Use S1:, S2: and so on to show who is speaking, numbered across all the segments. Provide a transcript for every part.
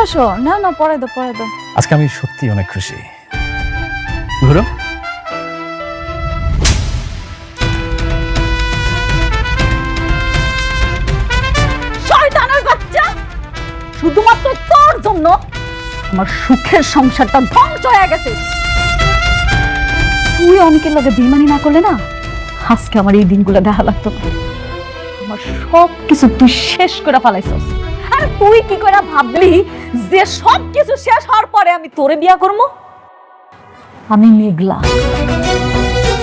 S1: আসো না না পরে দাও
S2: আজকে আমি সত্যি অনেক খুশি। ঘুরো।
S1: শয়তানের বাচ্চা, শুধুমাত্র তোর জন্য আমার সুখের সংসারটা ধ্বংস হয়ে গেছে। তুই অনেকের লগে বেইমানি না করলে না, আজকে আমার এই দিনগুলো দেখা লাগতো না। আমার সব কিছু তুই শেষ করে ফেলাইছস। আর তুই কি করে ভাবলি যে সব কিছু শেষ হওয়ার পরে আমি তোরে বিয়া করবো? আমি মেঘলা,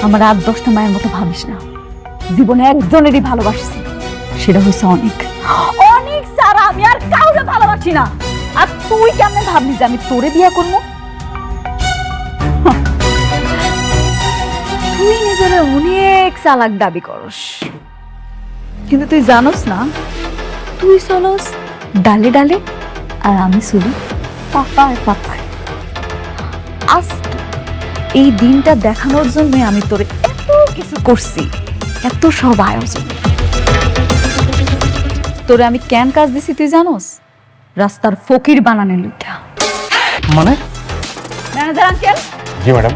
S1: আমার 8-10টা মায়ের মতো ভাবিস না। জীবনে একজনেরই ভালোবাসছি, সেটা হয়েছে অনেক। অনেক সারা আমি আর কাউকে ভালোবাসি না। আর তুই কেমনে ভাবলি যে আমি তোরে বিয়া করবো? তুই নিজের অনেক চালাক দাবি করস, কিন্তু তুই জানোস না তুই চলস ডালে ডালে আর আমি চলি পাতায় পাতায়। আজ এই দিনটা দেখানোর জন্য আমি তোরে এত কিছু করছি, এত সব আয়োজন। তোরে আমি কেন কাজ দিছি তুই জানোস? রাস্তার ফকির বানানোর লইটা।
S2: মানে?
S1: ম্যানেজার আঙ্কেল,
S2: জি ম্যাডাম।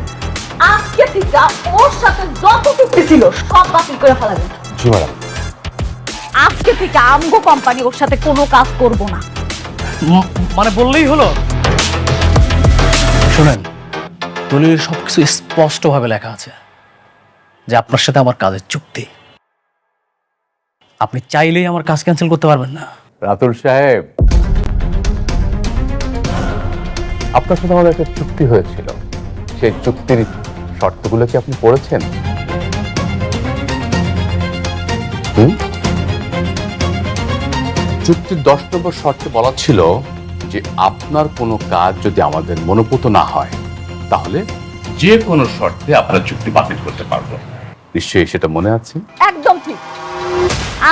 S1: আজকে থেকে ওর সাথে যত চুক্তি ছিল সব বাতিল করে ফেলাবেন।
S2: জি ম্যাডাম।
S1: আজকে থেকে আমগো কোম্পানি ওর সাথে কোনো কাজ করব না।
S2: মানে বললেই হলো? শুনেন, দলিলের সবকিছু স্পষ্টভাবে লেখা আছে যে আপনার সাথে আমার কাজের চুক্তি। আপনি চাইলেই আমার কাজ ক্যান্সেল করতে পারবেন না।
S3: রাতুল সাহেব, আপনার সাথে আমাদের একটা চুক্তি হয়েছিল, সেই চুক্তির শর্তগুলো কি আপনি পড়েছেন? চুক্তির 10 নম্বর শর্তে বলা ছিল যে আপনার কোনো কাজ যদি আমাদের মনোপুত না হয় তাহলে যে কোনো শর্তে আপনার চুক্তি বাতিল করতে পারবো। নিশ্চয়ই সেটা মনে আছে?
S1: একদম ঠিক।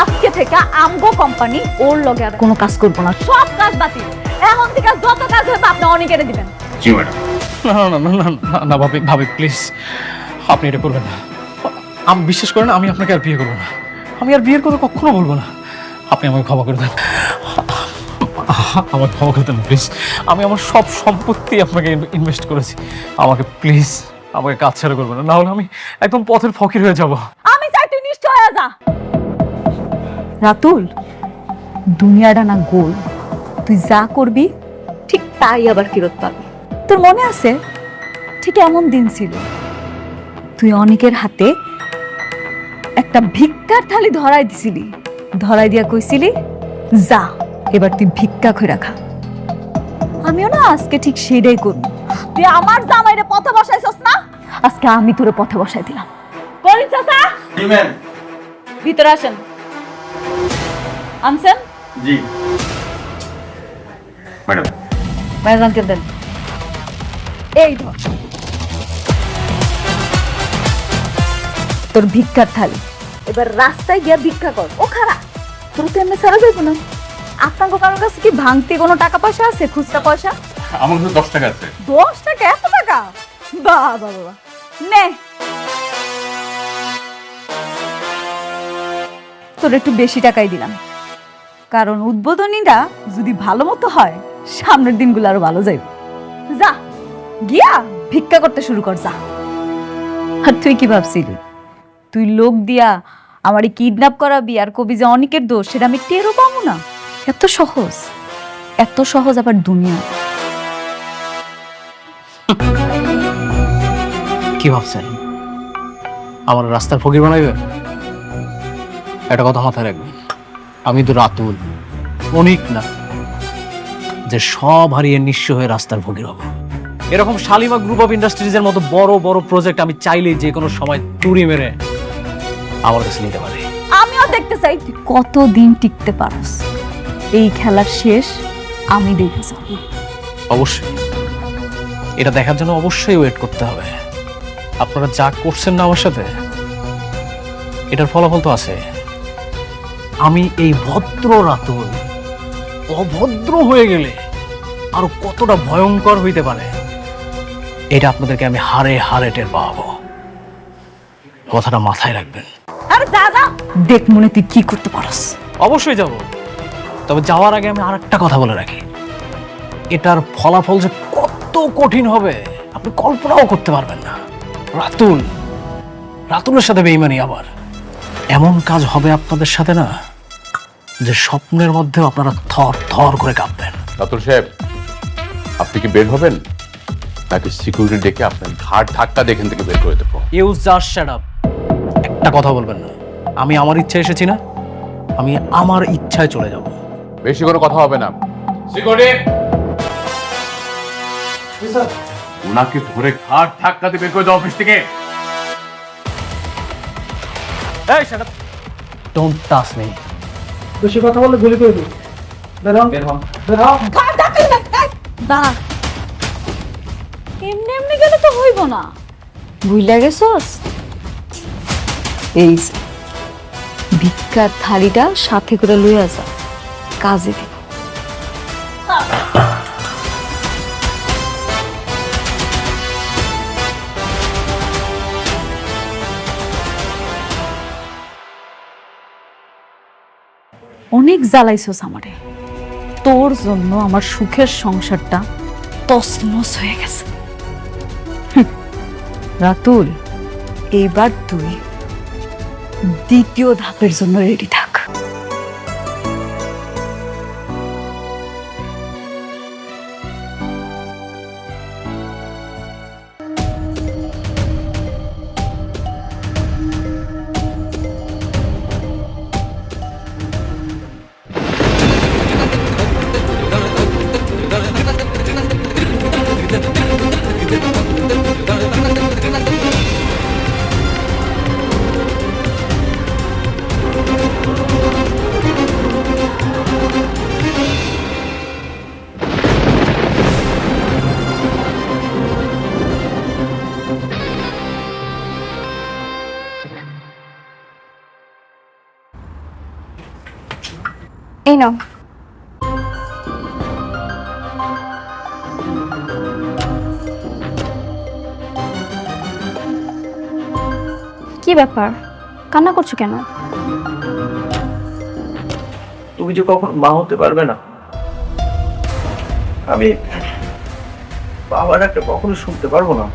S1: আজকে থেকে আমগো কোম্পানি ওর লগে আর কোনো কাজ করব না, সব কাজ বাতিল। এখন থেকে যত কাজ হবে আপনি অনেকেরে দিবেন।
S3: জি ম্যাডাম।
S2: না না না না না না ভাবি, ভাবি প্লিজ, আপনি এটা করবেন না। আমি বিশ্বাস করেন, আমি আপনাকে আর বিয়ে করবো না। আমি আর বিয়ের কথা কখনো বলবো না। আপনি আমাকে ক্ষমা করে দেন, আমাকে ক্ষমা করে দেন প্লিজ। আমি আমার সব সম্পত্তি আপনাকে ইনভেস্ট করেছি। আমাকে প্লিজ, আমাকে কাজ ছেড়ে করবেন না, নাহলে আমি একদম পথের ফকির হয়ে যাব।
S1: আমি চাই তুই নিশ্চয় হয়ে যা। রাতুল, দুনিয়াটা না গোল, তুই যা করবি ঠিক তাই আবার ফেরত পাবি। তোর মনে আছে ঠিক এমন দিন ছিল, তুই অনেকের হাতে একটা ভিক্ষার থালি ধরাই দিছিলি, ধরাই দিয়া কইছিলি যা এবার তুই ভিক্ষা করে রাখা। আমিও না আজকে ঠিক সেটাই করব। তুই আমার জামাইরে পথে বসাইছস না, আজকে আমি তোরে পথে বসাই দিলাম। করিন চাচা,
S4: জি ম্যাম।
S1: ভিতরে আসেন। আনছেন?
S4: জি ম্যাডাম।
S1: ম্যানেজারকে দেন। এই ধর তোর ভিক্ষার থালি, এবার রাস্তায় গিয়া ভিক্ষা কর। ও খারাপ, তোর তো এমনি ছাড়া যাইব না। আপনার কারোর কাছে কি ভাঙতি কোনো টাকা পয়সা আছে, খুচরা পয়সা?
S3: আমার কাছে 10 টাকা আছে।
S1: 10 টাকা? এত টাকা? বাহ বাহ বাহ, নে তোর একটু বেশি টাকাই দিলাম, কারণ উদ্বোধনীরা যদি ভালো মতো হয় সামনের দিনগুলো আরো ভালো যাইবে। যা গিয়া ভিক্ষা করতে শুরু কর, যা। আর তুই কি ভাবছিলি তুই লোক দিয়া আমারে কিডন্যাপ করাবি আর কবি যে অনেকের দোষ, সেটা আমি টেরও পাবো না? এত সহজ, এত সহজ আবার দুনিয়া।
S2: কি ভাবছেন আমার রাস্তার ফকির বানাইবে? একটা কথা মাথায় রাখবেন, আমি তো রাতুল, অনেক না যে সব হারিয়ে নিঃস্ব হয়ে রাস্তার ফকির হব। এরকম শালিমা গ্রুপ অফ ইন্ডাস্ট্রিজের মতো বড় বড় প্রজেক্ট আমি চাইলেই যে কোনো সময় তুড়ি মেরে আমার কাছে নিতে পারি।
S1: আমিও দেখতে চাই তুই কতদিন টিকতে পারস। এই খেলার শেষ আমি দেখে যাব।
S2: অবশ্যই, এটা দেখার জন্য অবশ্যই ওয়েট করতে হবে। আপনারা যা করছেন না আমার সাথে, এটার ফলাফল তো আছে। আমি এই ভদ্র রাতুল অভদ্র হয়ে গেলে আরো কতটা ভয়ঙ্কর হইতে পারে, এটা আপনাদেরকে আমি হারে হারে টের পাবো। কথাটা মাথায় রাখবেন।
S1: আরে যা যা, দেখ মনে তুই কি করতে পারস।
S2: অবশ্যই যাব, তবে যাওয়ার আগে আমি আরেকটা কথা বলে রাখি। এটার ফলাফল যে কত কঠিন হবে আপনি কল্পনাও করতে পারবেন না। রাতুলের সাথে বেইমানি, আবার এমন কাজ হবে আপনাদের সাথে না যে স্বপ্নের মধ্যেও আপনারা থর থর করে কাঁপবেন।
S3: রাতুল সাহেব, আপনি কি বের হবেন নাকি সিকিউরিটি ডেকে আপনার ঘাট ধাক্কা দিয়ে এখান থেকে বের করে দেবো?
S2: You just shut up. একটা কথা বলবেন না। আমি আমার ইচ্ছায় এসেছি না, আমি আমার ইচ্ছায় চলে যাব।
S3: বেশি কোনো কথা হবে না। সিকিউরিটি, ওনাকে ধরে ঘাট ধাক্কা দিয়ে বের করে দাও অফিস থেকে।
S2: এই shut up, don't touch me.
S4: বেশি কথা বললে গুলি করে দিই। বের হও।
S1: দাঁড়া, এমনি এমনি গেলে তো হইব না। ভুইলা গেছস? এই যে, ভিক্ষার থালিটা সাথে করে লইয়া যা, কাজে দিব। অনেক জ্বালাইছস আমারে, তোর জন্য আমার সুখের সংসারটা তছনছ হয়ে গেছে। রাতুল, এইবার তুই দ্বিতীয় ধাপের জন্য রেডি থাক।
S5: এই নাও। কি ব্যাপার, কান্না করছো কেন?
S4: তুমি যে কখন মা হতে পারবে না, আমি বাবার একটা কখনো শুনতে পারবো না।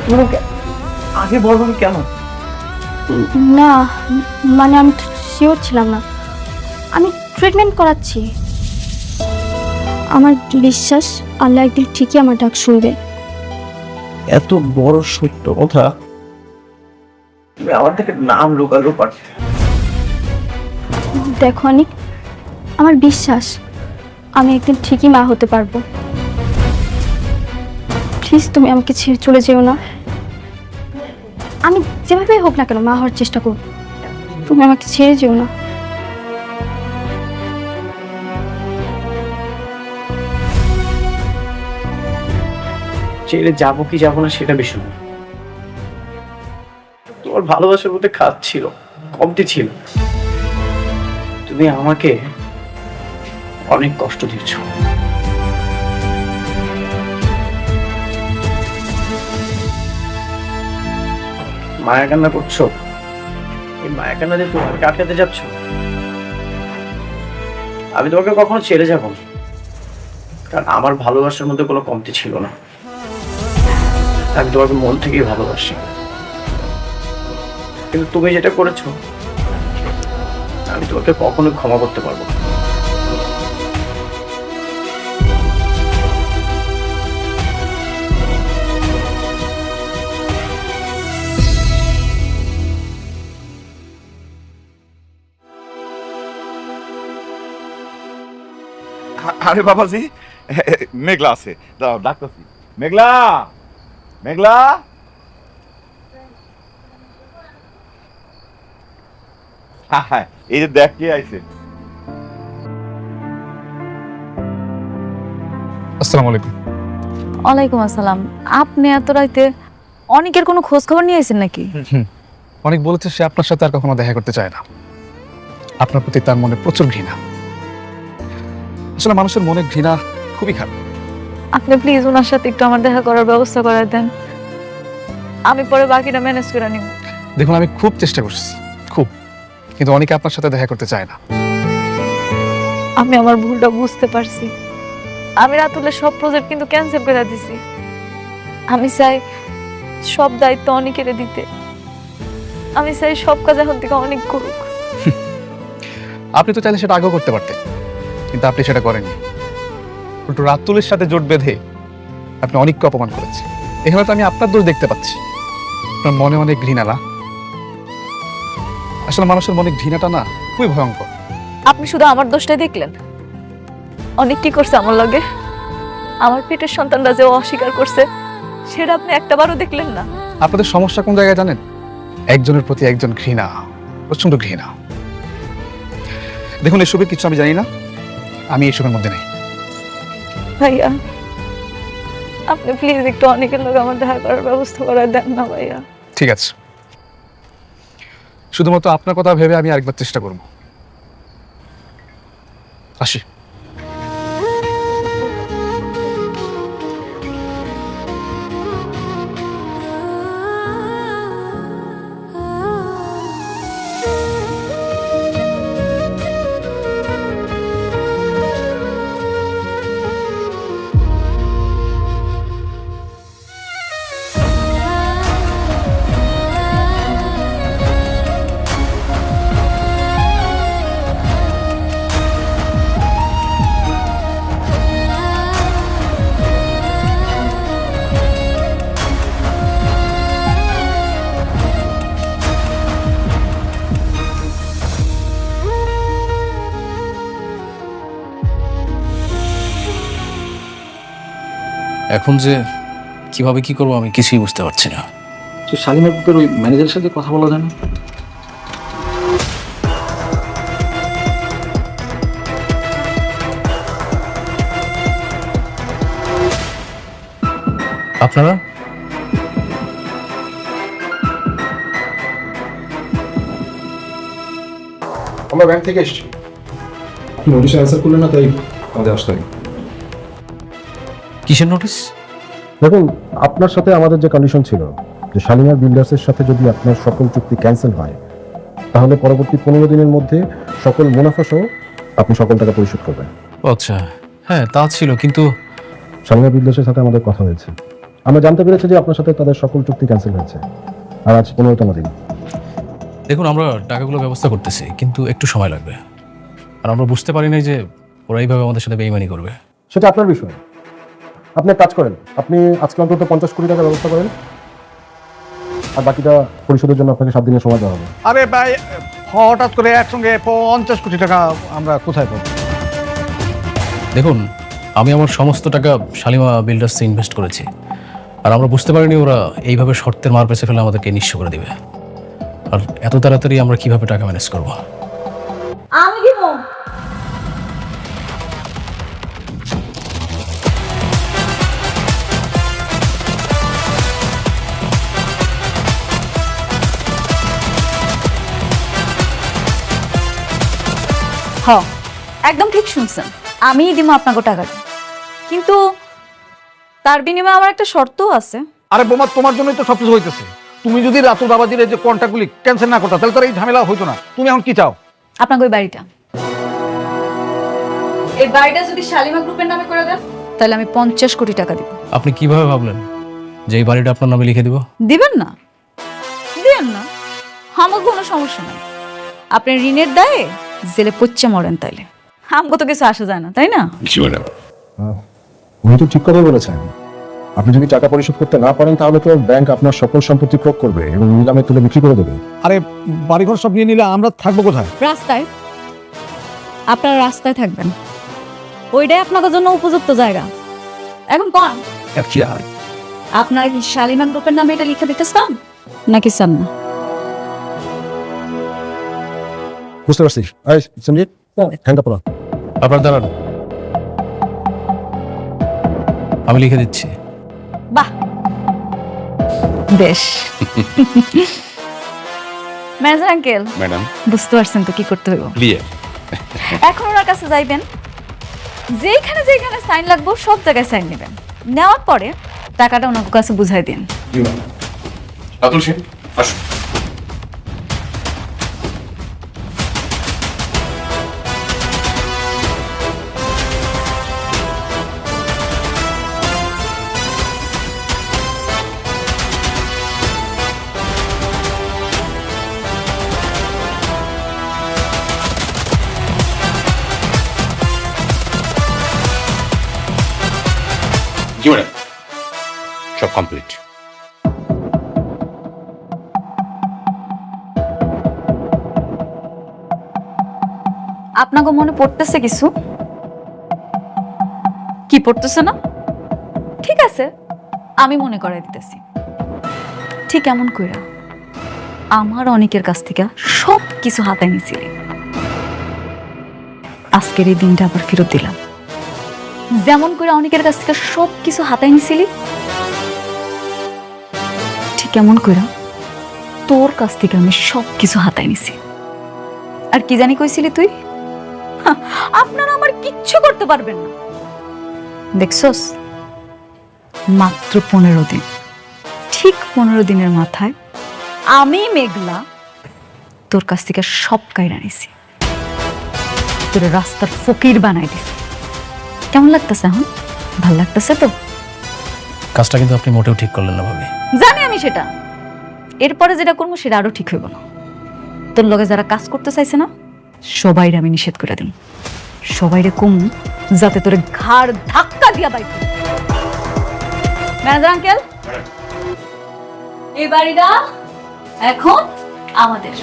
S4: তুমি আমাকে আগে বলবো না কেন?
S5: না, মানে আমি শিওর ছিলাম না। আমি ট্রিটমেন্ট করাচ্ছি। আমার বিশ্বাস আল্লাহ একদিন ঠিকই আমার ডাক শুনবে।
S4: এত বড় সত্য কথা তুমি আমার থেকে নাম লুকালো পারছো।
S5: দেখো অনিক, আমার বিশ্বাস আমি একদিন ঠিকই মা হতে পারবো। প্লিজ তুমি আমাকে ছেড়ে চলে যেও না। আমি যেভাবেই হোক না কেন মা হওয়ার চেষ্টা করব। তুমি আমাকে ছেড়ে যেও না।
S4: ছেড়ে যাবো কি যাবো না সেটা বিষয় না। তোমার ভালোবাসার মধ্যে খাত ছিল, কমতি ছিল। তুমি আমাকে অনেক কষ্ট দিচ্ছ। মায়া কান্না করছো, এই মায়া কান্না দিয়ে তুমি আমাকে আটকাতে যাচ্ছ। আমি তোমাকে কখনো ছেড়ে যাব না, কারণ আমার ভালোবাসার মধ্যে কোনো কমতি ছিল না। আমি তোমাকে মন থেকেই ভালোবাসি। কিন্তু তুমি যেটা করেছো আমি তোমাকে কখনো ক্ষমা করতে পারবো না।
S6: আরে বাবাজি, মেঘলা আছে, দাঁড়াও ডাকতেছি। মেঘলা, মেঘলা, হ্যাঁ, এই যে দেখ কে আইছে।
S7: আসসালামু আলাইকুম।
S1: ওয়ালাইকুম আসসালাম। আপনি এত রাইতে অনেকের কোনো খোঁজ খবর নিয়ে আইছেন নাকি?
S7: অনেক বলেছে সে আপনার সাথে আর কখনো দেখা করতে চায় না। আপনার প্রতি তার মনে প্রচুর ঘৃণা। আসলে মানুষের মনে ঘৃণা খুবই খারাপ।
S1: আপনি প্লিজ ওনার সাথে একটু আমার দেখা করার ব্যবস্থা করে দেন, আমি পরে বাকিটা ম্যানেজ করে নিব।
S7: দেখুন, আমি খুব চেষ্টা করছি, খুব, কিন্তু অনেকে আপনার সাথে দেখা করতে চায় না।
S1: আমি আমার ভুলটা বুঝতে পারছি। আমি রাতুলের সব প্রজেক্ট কিন্তু ক্যান্সেল করে দিছি। আমি চাই সব দায়িত্ব অনেকের দিতে। আমি চাই সব কাজ এখন থেকে অনেক করুক।
S7: আপনি তো চাইলে সেটা আগেও করতে পারতেন, কিন্তু আপনি সেটা করেননি। উল্টো রাতুলের সাথে জোট বেঁধে আপনি অনেককে অপমান করেছেন। এখানে তো আমি আপনার দোষ দেখতে পাচ্ছি। আপনার মনে অনেক ঘৃণা না? আসলে মানুষের মনে ঘৃণাটা না খুবই ভয়ঙ্কর।
S1: আপনি শুধু আমার দোষটাই দেখলেন? অনেক কি করছে আমার লগে। আমার পেটের সন্তানরা যে অস্বীকার করছে সেটা আপনি একটাবারও দেখলেন না।
S7: আপনাদের সমস্যা কোন জায়গায় জানেন? একজনের প্রতি একজন ঘৃণা, প্রচন্ড ঘৃণা। দেখুন, এসবের কিছু আমি জানি না, আমি এসবের মধ্যে নেই।
S1: ভাইয়া আপনি প্লিজ একটু অনেকের লোক আমার দেখা করার ব্যবস্থা করে দেন না ভাইয়া।
S7: ঠিক আছে, শুধুমাত্র আপনার কথা ভেবে আমি আরেকবার চেষ্টা করব। আসি।
S2: এখন যে কিভাবে কি করবো আমি কিছুই বুঝতে পারছি না।
S8: তো শালিমার বুকের ওই ম্যানেজারের সাথে কথা বলা যায় না?
S2: আপনারা
S9: আমরা ব্যাংক থেকে এসেছি। আপনি নোটিশে অ্যান্সার করলেন না, তাই আমাদের আসতে হয়।
S2: কিসের নোটিশ?
S9: দেখুন, আপনার সাথে আমাদের যে কন্ডিশন ছিল যে শালিমার বিল্ডার্সের সাথে যদি আপনার সকল চুক্তি ক্যান্সেল হয় তাহলে পরবর্তী 15 দিনের মধ্যে সকল মুনাফা সহ আপনি সকল টাকা পরিশোধ করবেন।
S2: আচ্ছা, হ্যাঁ তা ছিল, কিন্তু
S9: শালিমার বিল্ডার্সের সাথে আমাদের কথা হয়েছে। আমরা জানতে পেরেছি যে আপনার সাথে তাদের সকল চুক্তি ক্যান্সেল হয়েছে, আর আজ 15তম দিন।
S2: দেখুন আমরা টাকাগুলো ব্যবস্থা করতেছি, কিন্তু একটু সময় লাগবে। আর আমরা বুঝতে পারি নাই যে ওরা এইভাবে আমাদের সাথে বেইমানি করবে।
S9: সেটা আপনার বিষয়। আপনি এক কাজ করেন, আপনি আজকে অন্তত 50 কোটি টাকা ব্যবস্থা করেন, আর বাকিটা পরিশোধের জন্য আপনাকে 7 দিনের সময় দেওয়া হবে।
S7: আরে ভাই, হঠাৎ করে একসঙ্গে 50 কোটি টাকা আমরা কোথায় পাবো?
S2: দেখুন, আমি আমার সমস্ত টাকা শালিমা বিল্ডার্সে ইনভেস্ট করেছি, আর আমরা বুঝতে পারিনি ওরা এইভাবে শর্তের মার পেছে ফেলে আমাদেরকে নিঃস্ব করে দিবে। আর এত তাড়াতাড়ি আমরা কিভাবে টাকা ম্যানেজ করবো?
S1: আমি দিব। হ্যাঁ, একদম ঠিক শুনছেন, আমিই দিব আপনাকে টাকাটা। কিন্তু তার বিনিময়ে আমার একটা শর্তও আছে।
S10: আরে বোমা, তোমার জন্যই তো সবকিছু হইতেছে। তুমি যদি রাতুল বাবাজির এই যে কন্ট্রাক্টগুলি ক্যান্সেল না করতা তাহলে তো এই ঝামেলা হইতো না। তুমি এখন কি চাও?
S1: আপনাকে ওই বাড়িটা, এই বাড়িটা যদি শালিমা গ্রুপের নামে করে দেন তাহলে আমি 50 কোটি টাকা দিব।
S2: আপনি কিভাবে ভাবলেন যে এই বাড়িটা আপনার নামে লিখে দিব?
S1: দিবেন না? দিবেন না, আমার কোনো সমস্যা নাই। আপনি ঋণের দায়ে জেলে পচ্চা মরেন, তাইলে আমাকে তো কিছু আসা যায় না, তাই না?
S9: উনি তো ঠিক কথাই বলেছেন। আপনি যদি টাকা পরিশোধ করতে না পারেন তাহলে তো ব্যাংক আপনার সকল সম্পত্তি ক্রয় করবে এবং নিলামে তুলে বিক্রি করে দেবে।
S10: আরে বাড়িঘর সব নিয়ে নিলে আমরা থাকবো কোথায়?
S1: রাস্তায়। আপনারা রাস্তায় থাকবেন, ওইটাই আপনাদের জন্য উপযুক্ত জায়গা। এখন কোন আপনারা কি শালিমা গ্রুপের নামে এটা লিখে দিতে চান নাকি চান না?
S9: বুঝতে পারছি। এই সঞ্জিত, হ্যান্ড আপ করো।
S2: আপনার দাঁড়ান, আমি লিখে দিচ্ছি।
S1: বাহ, বেশ। ম্যানেজার আঙ্কেল,
S3: ম্যাডাম,
S1: বুঝতে পারছেন তো কি করতে হইব?
S3: ক্লিয়ার।
S1: এখন ওনার কাছে যাইবেন, যেখানে যেখানে সাইন লাগবে সব জায়গায় সাইন নেবেন। নেওয়ার পরে টাকাটা ওনার কাছে বুঝাই দিন।
S3: রাতুল সেন, আসুন। জি ম্যাডাম, সব কমপ্লিট।
S1: আপনাকে মনে পড়তেছে কিছু? কি পড়তেছে না? ঠিক আছে, আমি মনে করাই দিতেছি। ঠিক এমন কইরা আমার অনেকের কাছ থেকে সব কিছু হাতায় নিছিলি, আজকের এই দিনটা আবার ফেরত দিলাম। যেমন করে অনেকের কাছ থেকে সব কিছু হাতায় নিছিলি, ঠিক এমন কইরা তোর কাছ থেকে আমি সব কিছু হাতায় নিছি। আর কি জানি কইছিলি তুই? আপনারা আমার কিচ্ছু করতে পারবেন না। দেখছস, মাত্র 15 দিন, ঠিক 15 দিনের মাথায় আমি মেঘলা তোর কাছ থেকে সব কাইরা নিছি, তোর রাস্তার ফকির বানাই দিছি। কেমন লাগতেছে এখন? ভাল লাগতেছে তো?
S2: কাজটা কিন্তু আপনি মোটেও ঠিক করলেন না ভাবি।
S1: জানি আমি সেটা, এরপরে যেটা করবো সেটা আরো ঠিক হইব না। তোর লগে যারা কাজ করতে চাইছে না, সবাইরে আমি নিষেধ করে দিন। সবাইরে কম, যাতে তোরে ঘাড় ধাক্কা দিয়া বাইক। ম্যানেজার আঙ্কেল, এই বাড়িটা এখন আমাদের।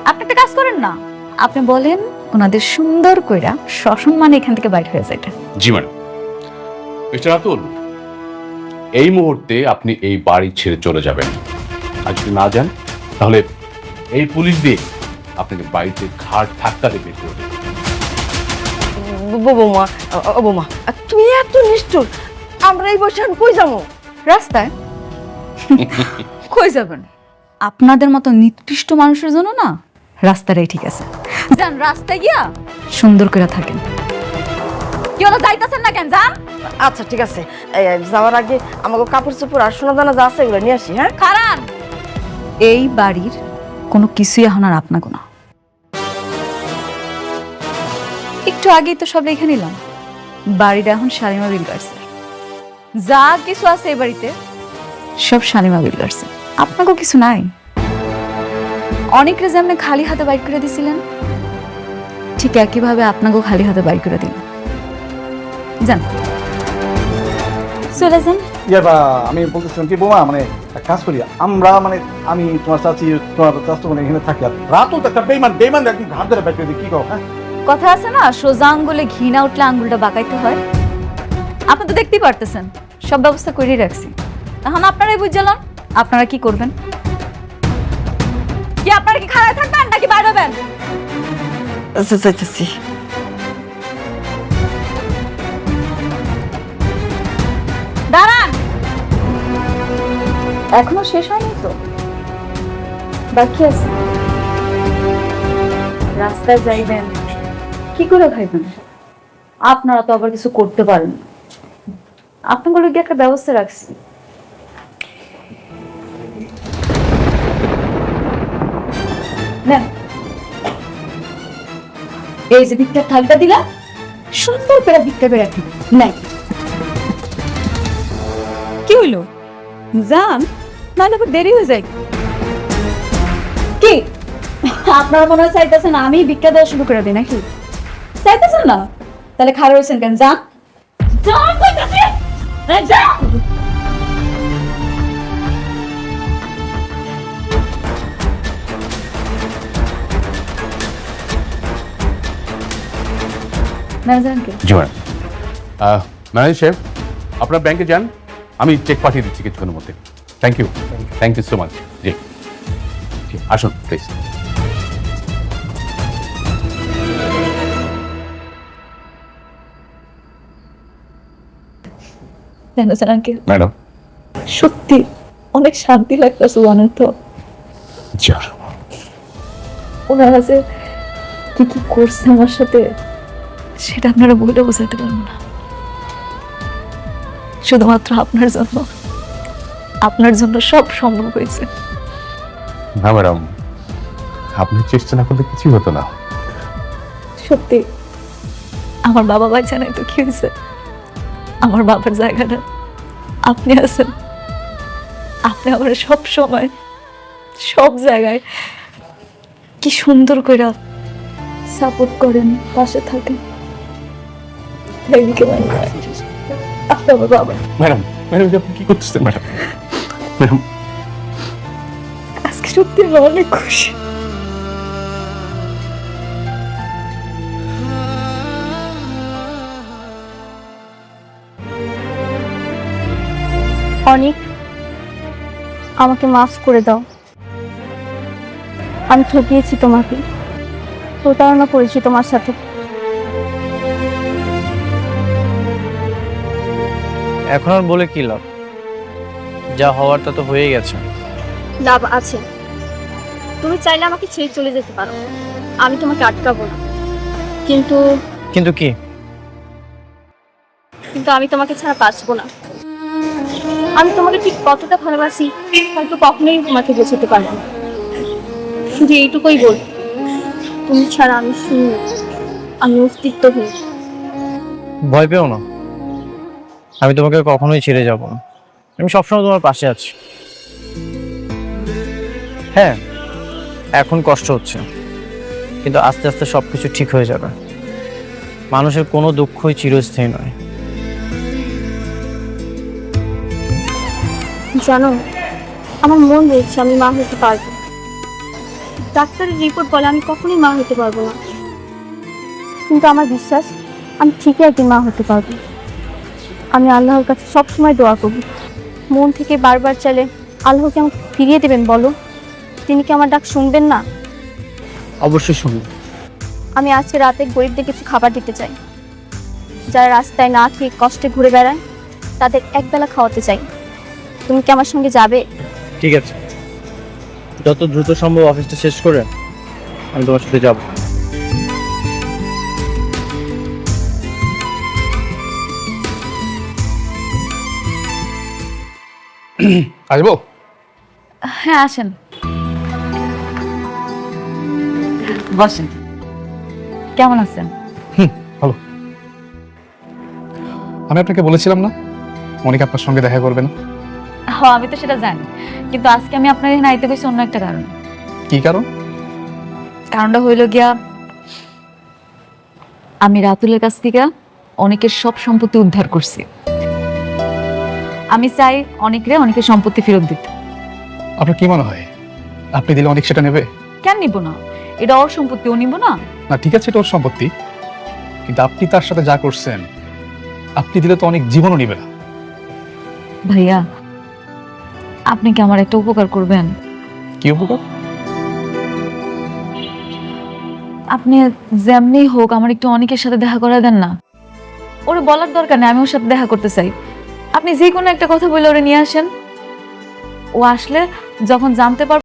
S1: আপনি একটা কাজ করেন না, আপনি বলেন ওনাদের সুন্দর কইরা সসম্মানে এখান থেকে বাইর হয়ে যাইতে।
S3: জি ম্যাডাম। মিস্টার রাতুল, এই মুহূর্তে আপনি এই বাড়ি ছেড়ে চলে যাবেন। আর যদি না যান তাহলে এই পুলিশ দিয়ে আপনাকে বাড়িতে ঘাট ধাক্কা দিয়ে বের করে দেবে।
S11: বৌমা, ও বৌমা, তুমি এত নিষ্ঠুর, আমরা এই বছর কই যাবো?
S1: রাস্তায় কই যাবেন? আপনাদের মতো নিকৃষ্ট মানুষের জন্য না রাস্তাটাই ঠিক আছে। যান, রাস্তায় গিয়া সুন্দর করে থাকেন। কি হলো, যাইতাছেন না কেন? যান।
S11: আচ্ছা ঠিক আছে, যাওয়ার আগে আমাকে কাপড় চোপড় আর সোনা দানা যা আছে এগুলো নিয়ে আসি। হ্যাঁ,
S1: খারান, এই বাড়ির কোনো কিছুই এখন আর আপনাকে না। একটু আগেই তো সব লিখে নিলাম, বাড়িটা এখন শালিমা বিল্ডার্সের। যা কিছু আছে এই বাড়িতে সব শালিমা বিল্ডার্সের, আপনাকেও কিছু নাই। অনেকরে যেমন খালি হাতে বাইর করে দিছিলেন, ঠিক একইভাবে আপনাকেও খালি হাতে বাইর করে দিন। যান, চলে যান।
S8: আমি বলতেছিলাম কি বৌমা, মানে এক কাজ করি আমরা, মানে আমি তোমার চাচি, তোমার চাচু মানে এখানে থাকি, আর রাতও তো একটা বেইমান বেইমান একদম ঘাট ধরে বাইক করে দিই, কি কও? হ্যাঁ,
S1: কথা আছে না, সোজা আঙ্গুলে ঘি না উঠলে আঙ্গুলটা বাঁকাইতে হয়। আপনি তো দেখতেই পারতেছেন সব ব্যবস্থা করেই রাখছি। এখন আপনারাই বুঝলাম আপনারা কি করবেন। কি আপনারা কি খাড়ায় থাকবেন নাকি বাইরে হবেন?
S11: আচ্ছা যাইতেছি।
S1: দাঁড়ান, এখনো শেষ হয়নি তো, বাকি আছে। রাস্তায় যাইবেন, কি করে খাইবেন? আপনারা তো আবার কিছু করতে পারেন না। আপনাগুলো কি একটা ব্যবস্থা রাখছি। নেন, এই যে ভিক্ষার থালটা দিলাম, সুন্দর করে ভিক্ষা করে রাখি। নাই, কি হইলো? যান, নাহলে আবার দেরি হয়ে যায়। কি আপনারা মনে হয় চাইতেছেন আমি ভিক্ষা দেওয়া শুরু করে দিই নাকি? চাইতেছেন না? তাহলে খারাপ হয়েছেন কেন? যান, যান কইতাছি, যান।
S3: জি ম্যাডাম। ম্যানেজার সাহেব, আপনার ব্যাংকে যান, আমি চেক পাঠিয়ে দিচ্ছি কিছুক্ষণের মধ্যে। Thank you, thank you so much. জি জি, আসুন প্লিজ। ম্যাডাম,
S1: সত্যি অনেক শান্তি লাগতেছে জানেন তো। ওনারা যে কি কি করছে আমার সাথে, সেটা আপনারা বলে বোঝাতে পারবো না। শুধুমাত্র আপনার জন্য সব সম্ভব হয়েছে।
S3: না ম্যাডাম, আপনি চেষ্টা না করলে কিছুই হতো না।
S1: সত্যি আমার বাবা বাচ্চা নাই তো কি হয়েছে, আমার বাবার জায়গাটা আপনি আছেন। আপনি আমার সব সময় সব জায়গায় কি সুন্দর করে সাপোর্ট করেন, পাশে থাকেন। বেবিকে বাড়িতে রাখিস। আপনি আমার বাবা।
S3: ম্যাডাম ম্যাডাম আপনি কি করতেছেন ম্যাডাম? ম্যাডাম
S1: আজকে সত্যি আমি অনেক খুশি।
S5: অনেক আমাকে মাফ করে দাও। আমি ঠকিয়েছি তোমাকে, প্রতারণা করেছি তোমার সাথে।
S4: এখন আর বলে কি লাভ? যা হওয়ার তা তো হয়ে গেছে।
S5: লাভ আছে। তুমি চাইলে আমাকে ছেড়ে চলে যেতে পারো, আমি তোমাকে আটকাবো না। কিন্তু
S4: কিন্তু কি?
S5: কিন্তু আমি তোমাকে ছাড়া বাঁচবো না। আমি তোমাকে ঠিক কতটা ভালোবাসি হয়তো কখনোই তোমাকে বোঝাতে পারবো না। শুধু এইটুকুই বল, তুমি ছাড়া আমি শূন্য, আমি অস্তিত্বহীন।
S4: ভয় পেও না, আমি তোমাকে কখনোই ছেড়ে যাব না। আমি সবসময় তোমার পাশে আছি। হ্যাঁ, এখন কষ্ট হচ্ছে, কিন্তু আস্তে আস্তে সবকিছু ঠিক হয়ে যাবে। মানুষের কোনো দুঃখই চিরস্থায়ী নয়।
S5: জানো, আমার মন বলছে আমি মা হতে পারবো। ডাক্তারের রিপোর্ট বলে আমি কখনোই মা হতে পারবো না, কিন্তু আমার বিশ্বাস আমি ঠিকই একদিন মা হতে পারবো। আমি আল্লাহর কাছে সবসময় দোয়া করব, মন থেকে বারবার চাইলে আল্লাহকে আমাকে ফিরিয়ে দেবেন বলো। তিনি কি আমার ডাক শুনবেন না?
S4: অবশ্যই শুনুন।
S5: আমি আজকে রাতে গরিবদের কিছু খাবার দিতে চাই। যারা রাস্তায় না খেয়ে কষ্টে ঘুরে বেড়ায় তাদের একবেলা খাওয়াতে চাই। তুমি কি আমার সঙ্গে যাবে?
S4: ঠিক আছে, যত দ্রুত সম্ভব অফিসটা শেষ করে আমি তোমার সাথে যাব।
S7: আসবো?
S1: হ্যাঁ আসেন, বসেন। কেমন আছেন?
S7: ভালো। আমি আপনাকে বলেছিলাম না অনেক আপনার সঙ্গে দেখা করবে না?
S1: হ্যাঁ আমি তো সেটা জানি, কিন্তু আজকে আমি আপনার এখানে আইতে গেছি অন্য একটা কারণ।
S7: কি কারণ?
S1: কারণটা হইল গিয়া, আমি রাতুলের কাছ থেকে অনেকের সব সম্পত্তি উদ্ধার করছি। আমি চাই অনেকের সম্পত্তি ফেরত দিতে।
S7: আপনার কি মনে হয় আপনি দিলে অনেক সেটা নেবে?
S1: কেন নিব না? এটা ওর সম্পত্তি, ও নিব না?
S7: না ঠিক আছে, এটা ওর সম্পত্তি, কিন্তু আপনি তার সাথে যা করছেন আপনি দিলে তো অনেক জীবনও নিবে না।
S1: ভাইয়া আপনি কি আমার একটা উপকার করবেন?
S7: কি উপকার?
S1: আপনি যেমনি হোক আমার একটু অনেকের সাথে দেখা করে দেন না। ওরে বলার দরকার নেই আমি ওর সাথে দেখা করতে চাই। আপনি যে কোনো একটা কথা বলে ওরে নিয়ে আসেন। ও আসলে যখন জানতে পারবে